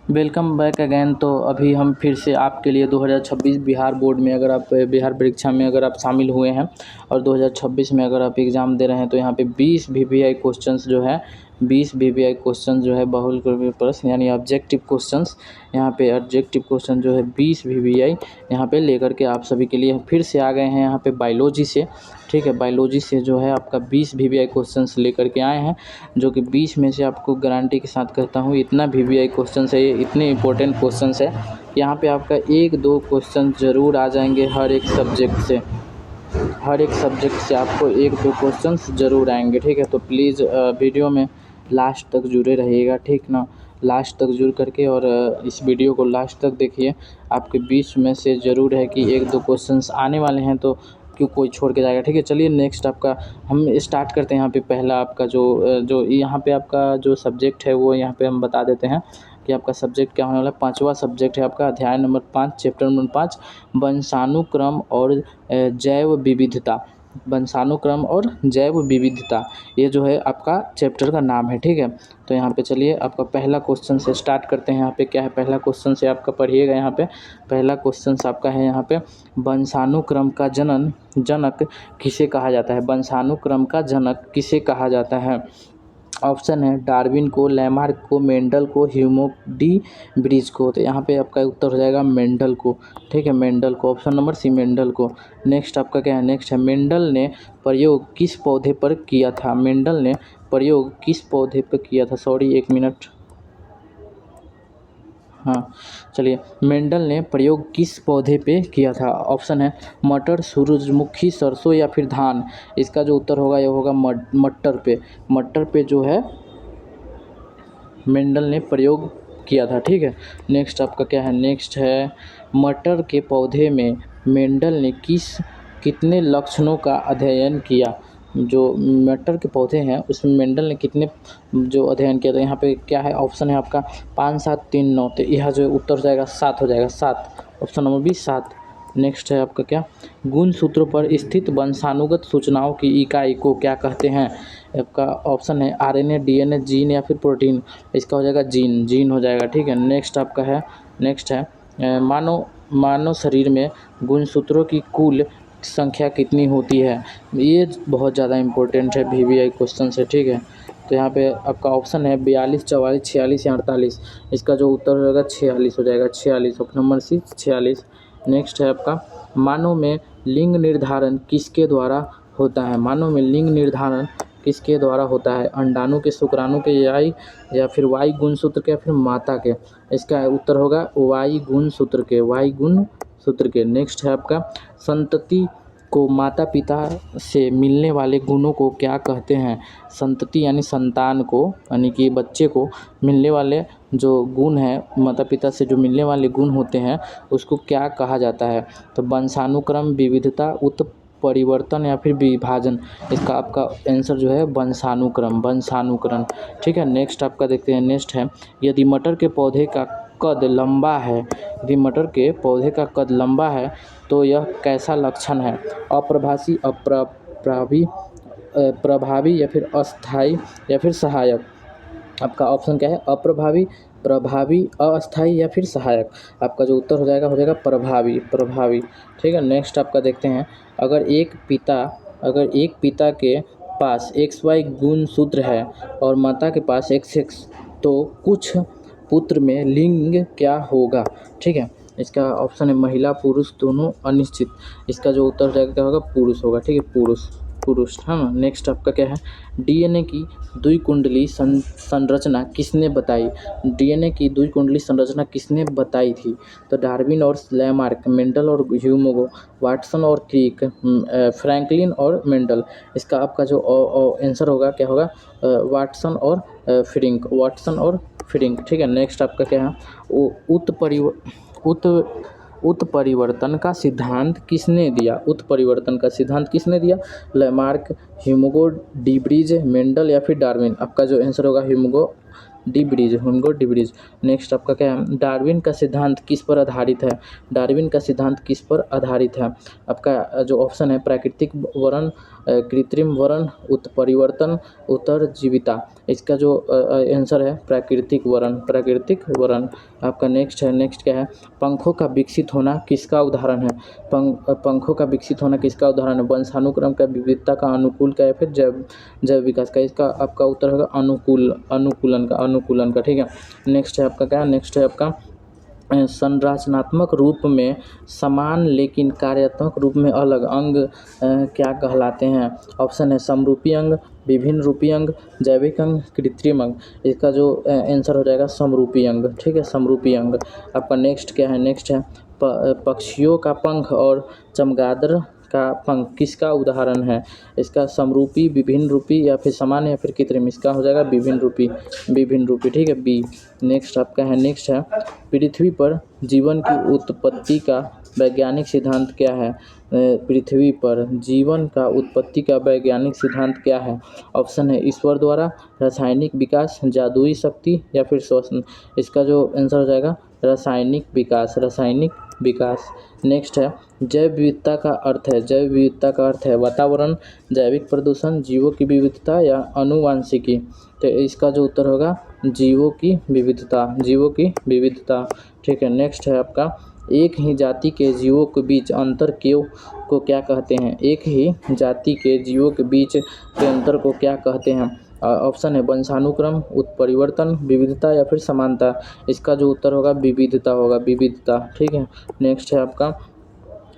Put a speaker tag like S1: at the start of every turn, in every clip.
S1: Welcome back again. तो अभी हम फिर से आपके लिए 2026 बिहार बोर्ड में अगर आप बिहार परीक्षा में अगर आप शामिल हुए हैं और 2026 में अगर आप एग्ज़ाम दे रहे हैं तो यहाँ पे 20 वीवीआई क्वेश्चंस जो है 20 वीवीआई क्वेश्चन जो है बहुल प्रश्न यानी ऑब्जेक्टिव क्वेश्चंस। यहाँ पे ऑब्जेक्टिव क्वेश्चन जो है 20 वीवीआई यहाँ पे लेकर के आप सभी के लिए फिर से आ गए हैं यहाँ पे बायोलॉजी से। ठीक है, बायोलॉजी से जो है आपका 20 वीवीआई क्वेश्चंस लेकर के आए हैं, जो कि 20 में से आपको गारंटी के साथ कहता हूँ इतना वीवीआई क्वेश्चंस है, ये इतने इंपॉर्टेंट क्वेश्चंस है। यहाँ पे आपका 1-2 क्वेश्चन ज़रूर आ जाएंगे हर एक सब्जेक्ट से, हर एक सब्जेक्ट से आपको 1-2 क्वेश्चंस ज़रूर आएंगे। ठीक है, तो प्लीज़ वीडियो में लास्ट तक जुड़े रहिएगा, ठीक ना। लास्ट तक जुड़ करके और इस वीडियो को लास्ट तक देखिए। आपके 20 में से ज़रूर है कि 1-2 क्वेश्चंस आने वाले हैं, तो क्यों कोई छोड़ के जाएगा। ठीक है, चलिए नेक्स्ट आपका हम स्टार्ट करते हैं। यहाँ पे पहला आपका जो यहाँ पे आपका जो सब्जेक्ट है वो यहाँ पे हम बता देते हैं कि आपका सब्जेक्ट क्या होने वाला है। 5वां सब्जेक्ट है आपका अध्याय नंबर 5 चैप्टर नंबर 5 वंशानुक्रम और जैव विविधता। वंशानुक्रम और जैव विविधता, ये जो है आपका चैप्टर का नाम है। ठीक है, तो यहाँ पे चलिए आपका पहला क्वेश्चन से स्टार्ट करते हैं। यहाँ पे क्या है, पहला क्वेश्चन से आपका पढ़िएगा। यहाँ पे पहला क्वेश्चन आपका है यहाँ पे वंशानुक्रम का जनक किसे कहा जाता है। वंशानुक्रम का जनक किसे कहा जाता है। ऑप्शन है डार्विन को, लैमार्क को, मेंडल को, ह्यूगो डी ब्रिज को। तो यहाँ पे आपका उत्तर हो जाएगा मेंडल को। ठीक है, मेंडल को, ऑप्शन नंबर सी मेंडल को। नेक्स्ट आपका क्या है, नेक्स्ट है मेंडल ने प्रयोग किस पौधे पर किया था। मेंडल ने प्रयोग किस पौधे पर किया था, सॉरी 1 मिनट। हाँ चलिए, मेंडल ने प्रयोग किस पौधे पे किया था। ऑप्शन है मटर, सूरजमुखी, सरसों या फिर धान। इसका जो उत्तर होगा ये होगा मटर पे। मटर पे जो है मेंडल ने प्रयोग किया था। ठीक है, नेक्स्ट आपका क्या है, नेक्स्ट है मटर के पौधे में मेंडल ने कितने लक्षणों का अध्ययन किया। जो मटर के पौधे हैं उसमें मेंडल ने कितने जो अध्ययन किया था। यहाँ पे क्या है, ऑप्शन है आपका 5, 7, 3, 9। तो यह जो उत्तर हो जाएगा 7 हो जाएगा, 7, ऑप्शन नंबर बी 7। नेक्स्ट है आपका क्या, गुणसूत्रों पर स्थित वंशानुगत सूचनाओं की इकाई को क्या कहते हैं। आपका ऑप्शन है आरएनए, डीएनए, जीन या फिर प्रोटीन। इसका हो जाएगा जीन हो जाएगा। ठीक है, नेक्स्ट आपका है, नेक्स्ट है मानव शरीर में गुणसूत्रों की कुल संख्या कितनी होती है। ये बहुत ज़्यादा इम्पोर्टेंट है, वीवीआई क्वेश्चन है। ठीक है, तो यहाँ पे आपका ऑप्शन है 42, 44, 46 या 48। इसका जो उत्तर हो जाएगा 46 हो जाएगा, 46, ऑप्शन नंबर सी 46। नेक्स्ट है आपका मानव में लिंग निर्धारण किसके द्वारा होता है। मानव में लिंग निर्धारण किसके द्वारा होता है। अंडाणु के, शुक्राणु के, या फिर वाई गुणसूत्र के, या फिर माता के। इसका उत्तर होगा वाई गुणसूत्र के, वाई गुणसूत्र के। नेक्स्ट है आपका संतति को माता पिता से मिलने वाले गुणों को क्या कहते हैं। संतति यानी संतान को, यानी कि बच्चे को मिलने वाले जो गुण हैं, माता पिता से जो मिलने वाले गुण होते हैं उसको क्या कहा जाता है। तो वंशानुक्रम, विविधता, उत्परिवर्तन या फिर विभाजन। इसका आपका आंसर जो है वंशानुक्रम। ठीक है, नेक्स्ट आपका देखते हैं। नेक्स्ट है यदि मटर के पौधे का कद लंबा है, यदि मटर के पौधे का कद लंबा है तो यह कैसा लक्षण है। अप्रभावी, प्रभावी या फिर अस्थायी या फिर सहायक। आपका ऑप्शन क्या है, अप्रभावी, प्रभावी, अस्थायी या फिर सहायक। आपका जो उत्तर हो जाएगा प्रभावी। ठीक है, नेक्स्ट आपका देखते हैं। अगर एक पिता के पास XY गुणसूत्र है और माता के पास XX, तो कुछ पुत्र में लिंग क्या होगा। ठीक है, इसका ऑप्शन है महिला पुरुष दोनों अनिश्चित। इसका जो उत्तर हो जाएगा क्या होगा, पुरुष होगा। ठीक है, पुरुष। हाँ, नेक्स्ट आपका क्या है, डीएनए की द्विकुंडली संरचना किसने बताई। डीएनए की द्विकुंडली संरचना किसने बताई थी। तो डार्विन और लैमार्क, मेंडल और ह्यूगो, वाटसन और क्रिक, फ्रैंकलिन और मेंडल। इसका आपका जो आंसर होगा क्या होगा, वाटसन और फ्रिंक। ठीक है, नेक्स्ट आपका क्या है, उत्परिवर्तन का सिद्धांत किसने दिया। Lamarck, Hugo de Vries, Mendel या फिर डार्विन। आपका जो आंसर होगा Hugo de Vries, Hugo de Vries. Next आपका क्या है, डार्विन का सिद्धांत किस पर आधारित है? डार्विन का सिद्धांत किस पर आधारित है? आपका जो ऑप्शन है प्राकृतिक वर्ण, कृत्रिम वर्ण, उत्परिवर्तन, उत्तरजीविता। इसका जो आंसर है प्राकृतिक वर्ण, प्राकृतिक वर्ण। आपका नेक्स्ट है, नेक्स्ट क्या है, पंखों का विकसित होना किसका उदाहरण है? पंखों का विकसित होना किसका उदाहरण है? वंशानुक्रम का, विविधता का, अनुकूल का, या फिर जैव विकास का? इसका आपका उत्तर होगा अनुकूलन का। ठीक है, नेक्स्ट है आपका क्या, नेक्स्ट है आपका संरचनात्मक रूप में समान लेकिन कार्यात्मक रूप में अलग अंग क्या कहलाते हैं? ऑप्शन है समरूपी अंग, विभिन्न रूपी अंग, जैविक अंग, कृत्रिम अंग। इसका जो आंसर हो जाएगा समरूपी अंग। ठीक है, समरूपी अंग। आपका नेक्स्ट क्या है, नेक्स्ट है पक्षियों का पंख और चमगादड़ का पंख किसका उदाहरण है? इसका समरूपी, विभिन्न रूपी, या फिर समान, या फिर कृत्रिम? इसका हो जाएगा विभिन्न रूपी, विभिन्न रूपी। ठीक है, बी। नेक्स्ट आपका है, नेक्स्ट है पृथ्वी पर जीवन की उत्पत्ति का वैज्ञानिक सिद्धांत क्या है? पृथ्वी पर जीवन का उत्पत्ति का वैज्ञानिक सिद्धांत क्या है? ऑप्शन है ईश्वर द्वारा, रासायनिक विकास, जादुई शक्ति, या फिर श्वसन। इसका जो आंसर हो जाएगा रासायनिक विकास, रासायनिक विकास। नेक्स्ट है जैव विविधता का अर्थ है, जैव विविधता का अर्थ है वातावरण, जैविक प्रदूषण, जीवों की विविधता, या आनुवांशिकी। तो इसका जो उत्तर होगा जीवों की विविधता, जीवों की विविधता। ठीक है, नेक्स्ट है आपका एक ही जाति के जीवों के बीच अंतर को क्या कहते हैं? एक ही जाति के जीवों के बीच के अंतर को क्या कहते हैं? ऑप्शन है वंशानुक्रम, उत्परिवर्तन, विविधता, या फिर समानता। इसका जो उत्तर होगा विविधता होगा, विविधता। ठीक है, नेक्स्ट है आपका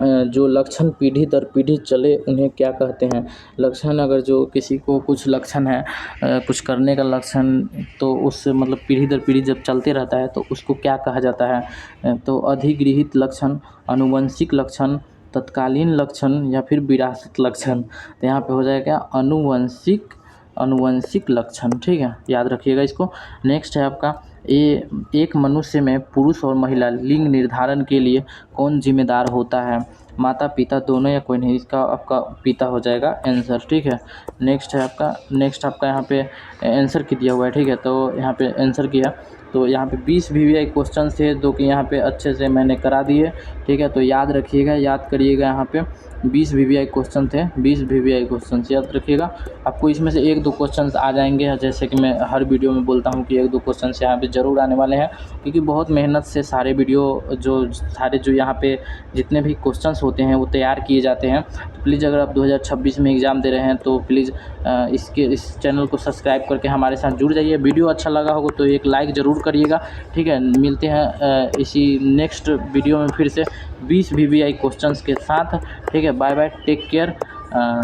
S1: जो लक्षण पीढ़ी दर पीढ़ी चले उन्हें क्या कहते हैं? लक्षण, अगर जो किसी को कुछ लक्षण है, कुछ करने का लक्षण, तो उससे मतलब पीढ़ी दर पीढ़ी जब चलते रहता है तो उसको क्या कहा जाता है? तो अधिगृहित लक्षण, आनुवंशिक लक्षण, तत्कालीन लक्षण, या फिर विरासत लक्षण। तो यहाँ पे हो जाएगा आनुवंशिक लक्षण। ठीक है, याद रखिएगा इसको। नेक्स्ट है आपका एक मनुष्य में पुरुष और महिला लिंग निर्धारण के लिए कौन जिम्मेदार होता है? माता पिता दोनों, या कोई नहीं? इसका आपका पिता हो जाएगा आंसर। ठीक है, नेक्स्ट है आपका, नेक्स्ट आपका यहाँ पे आंसर की दिया हुआ है। ठीक है, तो यहाँ पे आंसर किया, तो यहाँ पे 20 VVI क्वेश्चन थे जो कि यहाँ पे अच्छे से मैंने करा दिए। ठीक है, तो याद रखिएगा, याद करिएगा। यहाँ पे 20 VVI क्वेश्चन थे, 20 VVI क्वेश्चन याद रखिएगा। आपको इसमें से 1-2 क्वेश्चन आ जाएंगे, जैसे कि मैं हर वीडियो में बोलता हूँ कि 1-2 क्वेश्चन यहाँ पे ज़रूर आने वाले हैं, क्योंकि बहुत मेहनत से सारे वीडियो जो यहाँ पे जितने भी क्वेश्चन होते हैं वो तैयार किए जाते हैं। तो प्लीज़ अगर आप 2026 में एग्ज़ाम दे रहे हैं तो प्लीज़ इस चैनल को सब्सक्राइब करके हमारे साथ जुड़ जाइए। वीडियो अच्छा लगा होगा तो एक लाइक ज़रूर करिएगा। ठीक है, मिलते हैं इसी नेक्स्ट वीडियो में फिर से 20 VVI क्वेश्चंस के साथ। ठीक है, बाय बाय, टेक केयर।